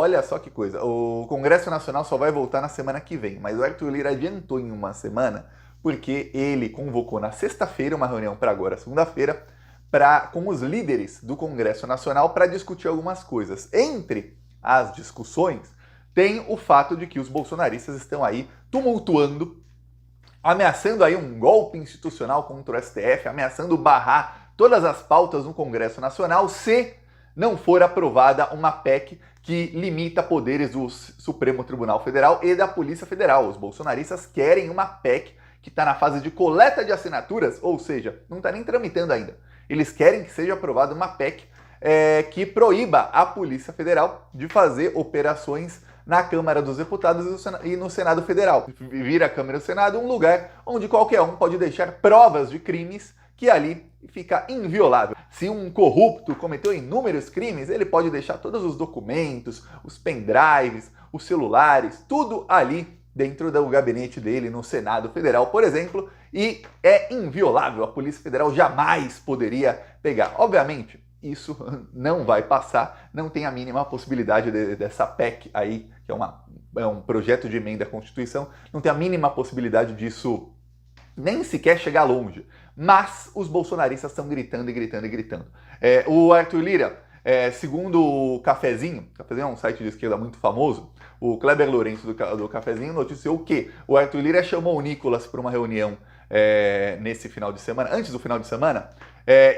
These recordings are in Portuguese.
Olha só que coisa, o Congresso Nacional só vai voltar na semana que vem, mas o Arthur Lira adiantou em uma semana porque ele convocou na sexta-feira uma reunião para agora, segunda-feira, com os líderes do Congresso Nacional para discutir algumas coisas. Entre as discussões, tem o fato de que os bolsonaristas estão aí tumultuando, ameaçando aí um golpe institucional contra o STF, ameaçando barrar todas as pautas no Congresso Nacional se não for aprovada uma PEC que limita poderes do Supremo Tribunal Federal e da Polícia Federal. Os bolsonaristas querem uma PEC que está na fase de coleta de assinaturas, ou seja, não está nem tramitando ainda. Eles querem que seja aprovada uma PEC que proíba a Polícia Federal de fazer operações na Câmara dos Deputados e no Senado Federal. Vira a Câmara e o Senado um lugar onde qualquer um pode deixar provas de crimes que ali fica inviolável. Se um corrupto cometeu inúmeros crimes, ele pode deixar todos os documentos, os pendrives, os celulares, tudo ali dentro do gabinete dele no Senado Federal, por exemplo, e é inviolável. A Polícia Federal jamais poderia pegar. Obviamente, isso não vai passar, não tem a mínima possibilidade dessa PEC aí, que é um projeto de emenda à Constituição, não tem a mínima possibilidade disso nem sequer chegar longe. Mas os bolsonaristas estão gritando e gritando e gritando. O Arthur Lira, segundo o Cafezinho é um site de esquerda muito famoso, o Kleber Lourenço do Cafezinho noticiou que o Arthur Lira chamou o Nicolas para uma reunião nesse final de semana, antes do final de semana,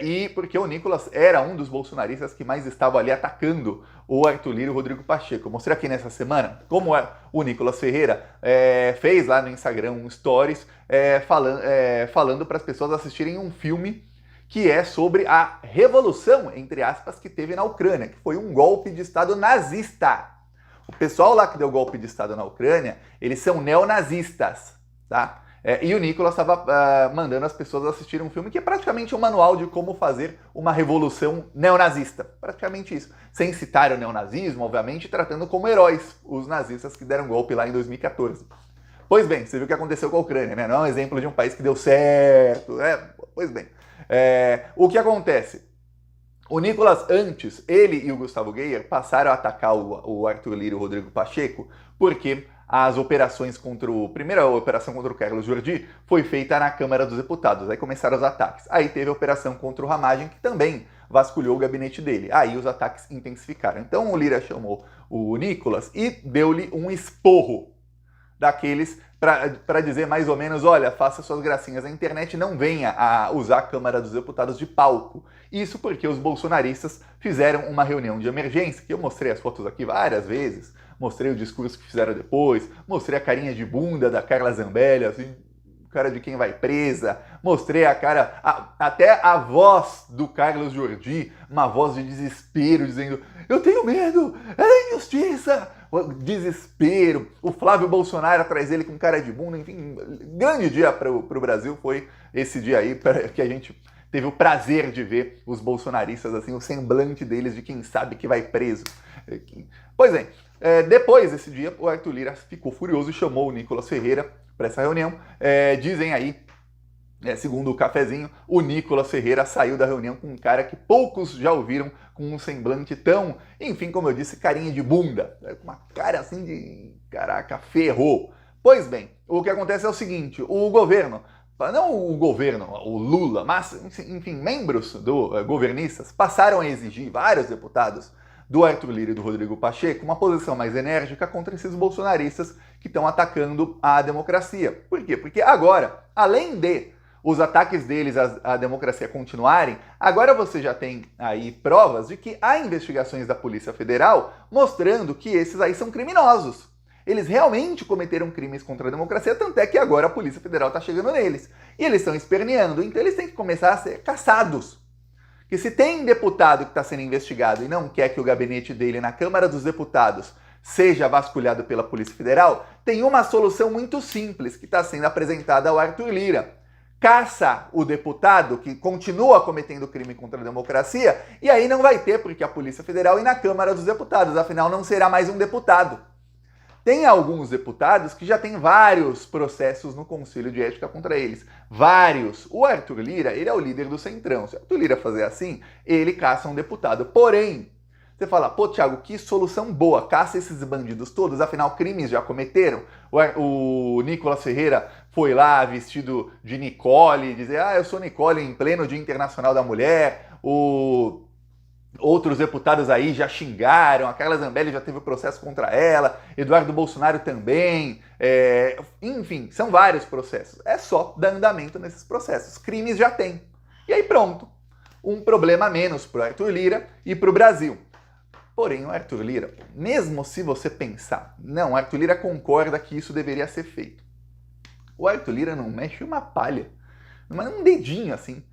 e porque o Nicolas era um dos bolsonaristas que mais estava ali atacando o Arthur Lira e o Rodrigo Pacheco. Eu mostrei aqui nessa semana como o Nicolas Ferreira fez lá no Instagram um stories falando para as pessoas assistirem um filme que é sobre a revolução, entre aspas, que teve na Ucrânia, que foi um golpe de Estado nazista. O pessoal lá que deu golpe de Estado na Ucrânia, eles são neonazistas, tá? E o Nicolas estava mandando as pessoas assistirem um filme que é praticamente um manual de como fazer uma revolução neonazista. Praticamente isso. Sem citar o neonazismo, obviamente, tratando como heróis os nazistas que deram golpe lá em 2014. Pois bem, você viu o que aconteceu com a Ucrânia, né? Não é um exemplo de um país que deu certo. Pois bem. O que acontece? O Nicolas, antes, ele e o Gustavo Geyer passaram a atacar o Arthur Lira e o Rodrigo Pacheco porque as operações primeira operação contra o Carlos Jordi foi feita na Câmara dos Deputados. Aí começaram os ataques. Aí teve a operação contra o Ramagem, que também vasculhou o gabinete dele. Aí os ataques intensificaram. Então o Lira chamou o Nicolas e deu-lhe um esporro daqueles para dizer mais ou menos, olha, faça suas gracinhas na internet, não venha a usar a Câmara dos Deputados de palco. Isso porque os bolsonaristas fizeram uma reunião de emergência, que eu mostrei as fotos aqui várias vezes, mostrei o discurso que fizeram depois, mostrei a carinha de bunda da Carla Zambelli, assim, cara de quem vai presa, mostrei até a voz do Carlos Jordi, uma voz de desespero, dizendo, eu tenho medo, é injustiça, desespero, o Flávio Bolsonaro atrás dele com cara de bunda, enfim, grande dia para o Brasil foi esse dia aí, que a gente teve o prazer de ver os bolsonaristas, assim, o semblante deles de quem sabe que vai preso. Pois bem, depois desse dia, o Arthur Lira ficou furioso e chamou o Nicolas Ferreira para essa reunião. Dizem aí, segundo o Cafezinho, o Nicolas Ferreira saiu da reunião com um cara que poucos já ouviram, com um semblante tão, enfim, como eu disse, carinha de bunda, com uma cara assim de, caraca, ferrou. Pois bem, o que acontece é o seguinte, o governo, não o governo, o Lula, mas, enfim, membros governistas passaram a exigir, vários deputados do Arthur Lira e do Rodrigo Pacheco, uma posição mais enérgica contra esses bolsonaristas que estão atacando a democracia. Por quê? Porque agora, além de os ataques deles à democracia continuarem, agora você já tem aí provas de que há investigações da Polícia Federal mostrando que esses aí são criminosos. Eles realmente cometeram crimes contra a democracia, tanto é que agora a Polícia Federal está chegando neles. E eles estão esperneando, então eles têm que começar a ser caçados. Que se tem deputado que está sendo investigado e não quer que o gabinete dele na Câmara dos Deputados seja vasculhado pela Polícia Federal, tem uma solução muito simples que está sendo apresentada ao Arthur Lira. Caça o deputado que continua cometendo crime contra a democracia e aí não vai ter porque a Polícia Federal ir na Câmara dos Deputados, afinal não será mais um deputado. Tem alguns deputados que já têm vários processos no Conselho de Ética contra eles. Vários. O Arthur Lira, ele é o líder do Centrão. Se o Arthur Lira fazer assim, ele caça um deputado. Porém, Você fala, pô, Thiago, que solução boa, caça esses bandidos todos, afinal, crimes já cometeram. O Nicolas Ferreira foi lá vestido de Nicole, dizer, eu sou Nicole em pleno Dia Internacional da Mulher. Outros deputados aí já xingaram, a Carla Zambelli já teve processo contra ela, Eduardo Bolsonaro também, enfim, são vários processos. É só dar andamento nesses processos. Crimes já tem. E aí pronto, um problema a menos para o Arthur Lira e para o Brasil. Porém, o Arthur Lira, mesmo se você pensar, não, o Arthur Lira concorda que isso deveria ser feito. O Arthur Lira não mexe uma palha, não é um dedinho assim,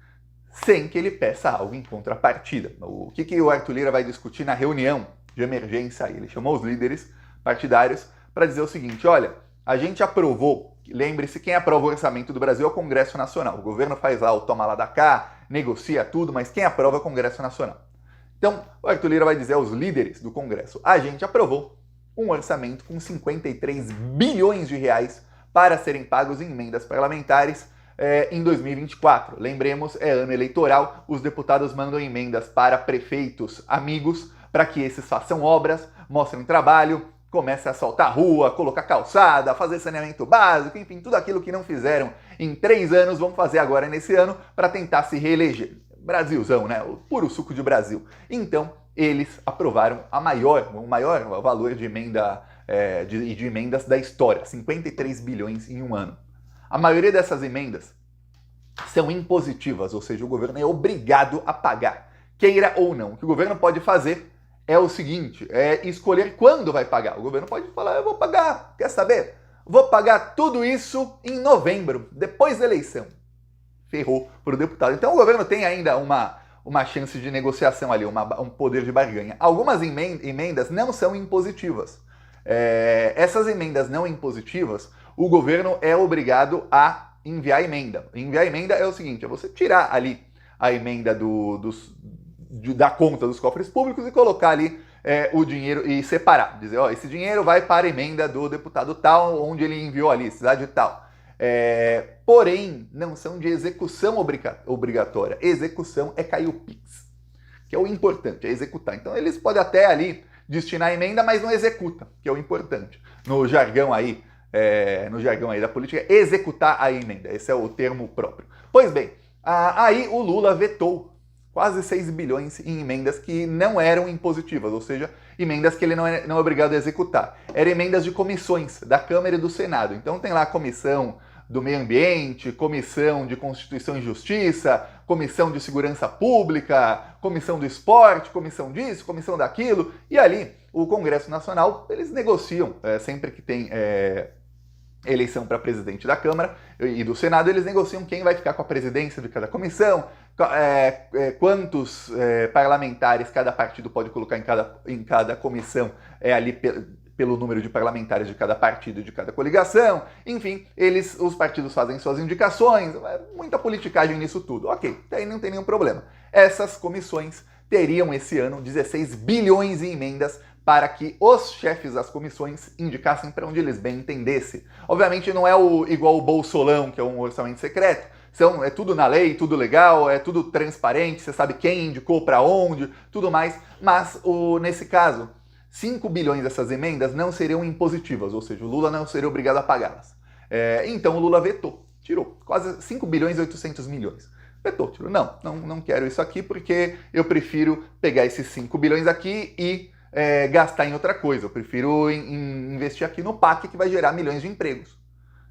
sem que ele peça algo em contrapartida. O que o Arthur Lira vai discutir na reunião de emergência aí? Ele chamou os líderes partidários para dizer o seguinte, olha, a gente aprovou, lembre-se, quem aprova o orçamento do Brasil é o Congresso Nacional. O governo faz lá o toma lá da cá, negocia tudo, mas quem aprova é o Congresso Nacional. Então, o Arthur Lira vai dizer aos líderes do Congresso, a gente aprovou um orçamento com 53 bilhões de reais para serem pagos em emendas parlamentares em 2024. Lembremos, é ano eleitoral, os deputados mandam emendas para prefeitos amigos para que esses façam obras, mostrem trabalho, comecem a assaltar a rua, colocar calçada, fazer saneamento básico, enfim, tudo aquilo que não fizeram em 3 anos, vão fazer agora nesse ano para tentar se reeleger. Brasilzão, né? O puro suco de Brasil. Então, eles aprovaram o maior valor de emenda de emendas da história, 53 bilhões em um ano. A maioria dessas emendas são impositivas, ou seja, o governo é obrigado a pagar, queira ou não. O que o governo pode fazer é o seguinte, é escolher quando vai pagar. O governo pode falar, eu vou pagar, quer saber? Vou pagar tudo isso em novembro, depois da eleição. Ferrou para o deputado. Então o governo tem ainda uma chance de negociação ali, um poder de barganha. Algumas emendas não são impositivas. Essas emendas não impositivas, o governo é obrigado a enviar emenda. Enviar emenda é o seguinte, é você tirar ali a emenda da conta dos cofres públicos e colocar ali o dinheiro e separar. Dizer, esse dinheiro vai para a emenda do deputado tal, onde ele enviou ali, cidade tal. Porém, não são de execução obrigatória. Execução é cair o PIX, que é o importante, é executar. Então eles podem até ali destinar a emenda, mas não executa, que é o importante. No jargão aí da política, é executar a emenda. Esse é o termo próprio. Pois bem, aí o Lula vetou quase 6 bilhões em emendas que não eram impositivas, ou seja, emendas que ele não é obrigado a executar. Eram emendas de comissões da Câmara e do Senado. Então tem lá a comissão do Meio Ambiente, Comissão de Constituição e Justiça, Comissão de Segurança Pública, Comissão do Esporte, Comissão disso, Comissão daquilo, e ali o Congresso Nacional, eles negociam, sempre que tem eleição para presidente da Câmara e do Senado, eles negociam quem vai ficar com a presidência de cada comissão, quantos parlamentares cada partido pode colocar em cada comissão ali pelo número de parlamentares de cada partido e de cada coligação. Enfim, os partidos fazem suas indicações, muita politicagem nisso tudo. Ok, daí não tem nenhum problema. Essas comissões teriam esse ano 16 bilhões em emendas para que os chefes das comissões indicassem para onde eles bem entendessem. Obviamente não é igual o Bolsolão, que é um orçamento secreto. É tudo na lei, tudo legal, é tudo transparente, você sabe quem indicou para onde, tudo mais. Mas, nesse caso, 5 bilhões dessas emendas não seriam impositivas, ou seja, o Lula não seria obrigado a pagá-las. Então o Lula vetou, tirou quase 5 bilhões e 800 milhões. Vetou, tirou. Não quero isso aqui porque eu prefiro pegar esses 5 bilhões aqui e gastar em outra coisa. Eu prefiro investir aqui no PAC, que vai gerar milhões de empregos.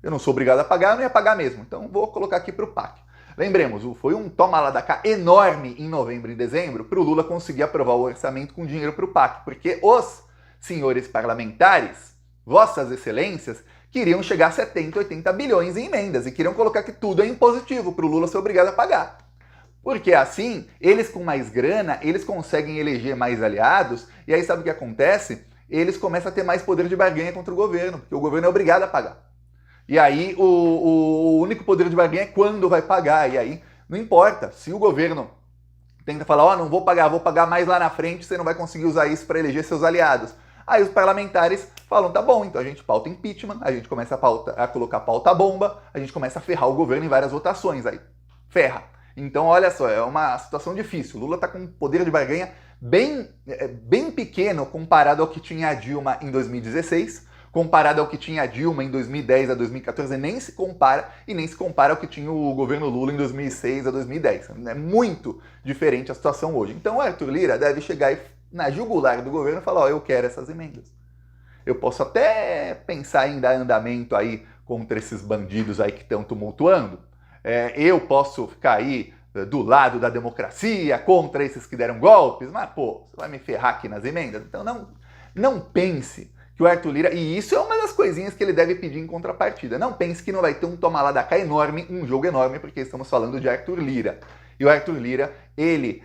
Eu não sou obrigado a pagar, eu não ia pagar mesmo. Então vou colocar aqui para o PAC. Lembremos, foi um toma lá da cá enorme em novembro e dezembro para o Lula conseguir aprovar o orçamento com dinheiro para o PAC, porque os senhores parlamentares, vossas excelências, queriam chegar a 70, 80 bilhões em emendas e queriam colocar que tudo é impositivo para o Lula ser obrigado a pagar. Porque assim, eles com mais grana, eles conseguem eleger mais aliados e aí sabe o que acontece? Eles começam a ter mais poder de barganha contra o governo, porque o governo é obrigado a pagar. E aí o único poder de barganha é quando vai pagar. E aí não importa. Se o governo tenta falar, não vou pagar mais lá na frente, você não vai conseguir usar isso para eleger seus aliados. Aí os parlamentares falam, tá bom, então a gente pauta impeachment, a gente começa a colocar pauta bomba, a gente começa a ferrar o governo em várias votações. Aí ferra. Então olha só, é uma situação difícil. O Lula está com um poder de barganha bem pequeno comparado ao que tinha a Dilma em 2016, comparado ao que tinha a Dilma em 2010 a 2014, nem se compara ao que tinha o governo Lula em 2006 a 2010. É muito diferente a situação hoje. Então o Arthur Lira deve chegar na jugular do governo e falar, ó, eu quero essas emendas. Eu posso até pensar em dar andamento aí contra esses bandidos aí que estão tumultuando. Eu posso ficar aí do lado da democracia, contra esses que deram golpes, mas, pô, você vai me ferrar aqui nas emendas? Então não pense que o Arthur Lira, e isso é uma das coisinhas que ele deve pedir em contrapartida, não pense que não vai ter um toma lá da cá enorme, um jogo enorme, porque estamos falando de Arthur Lira. E o Arthur Lira, ele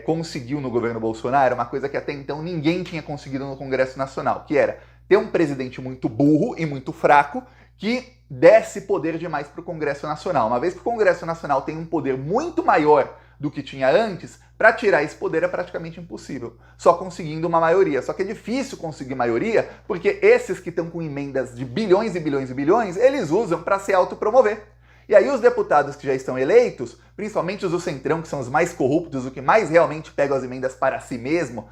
conseguiu no governo Bolsonaro uma coisa que até então ninguém tinha conseguido no Congresso Nacional, que era ter um presidente muito burro e muito fraco que desse poder demais para o Congresso Nacional. Uma vez que o Congresso Nacional tem um poder muito maior do que tinha antes, para tirar esse poder é praticamente impossível, só conseguindo uma maioria. Só que é difícil conseguir maioria, porque esses que estão com emendas de bilhões e bilhões e bilhões, eles usam para se autopromover. E aí os deputados que já estão eleitos, principalmente os do Centrão, que são os mais corruptos, os que mais realmente pegam as emendas para si mesmos,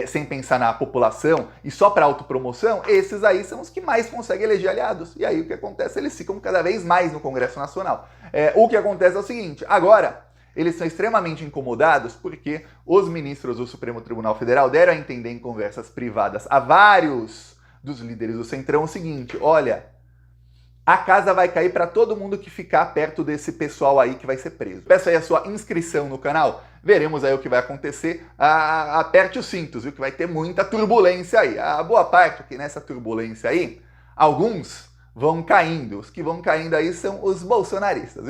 sem pensar na população e só para autopromoção, esses aí são os que mais conseguem eleger aliados. E aí o que acontece? Eles ficam cada vez mais no Congresso Nacional. O que acontece é o seguinte, agora eles são extremamente incomodados porque os ministros do Supremo Tribunal Federal deram a entender em conversas privadas a vários dos líderes do Centrão o seguinte, olha, a casa vai cair para todo mundo que ficar perto desse pessoal aí que vai ser preso. Peço aí a sua inscrição no canal, veremos aí o que vai acontecer. Aperte os cintos, viu, que vai ter muita turbulência aí. A boa parte que nessa turbulência aí, alguns vão caindo. Os que vão caindo aí são os bolsonaristas, viu?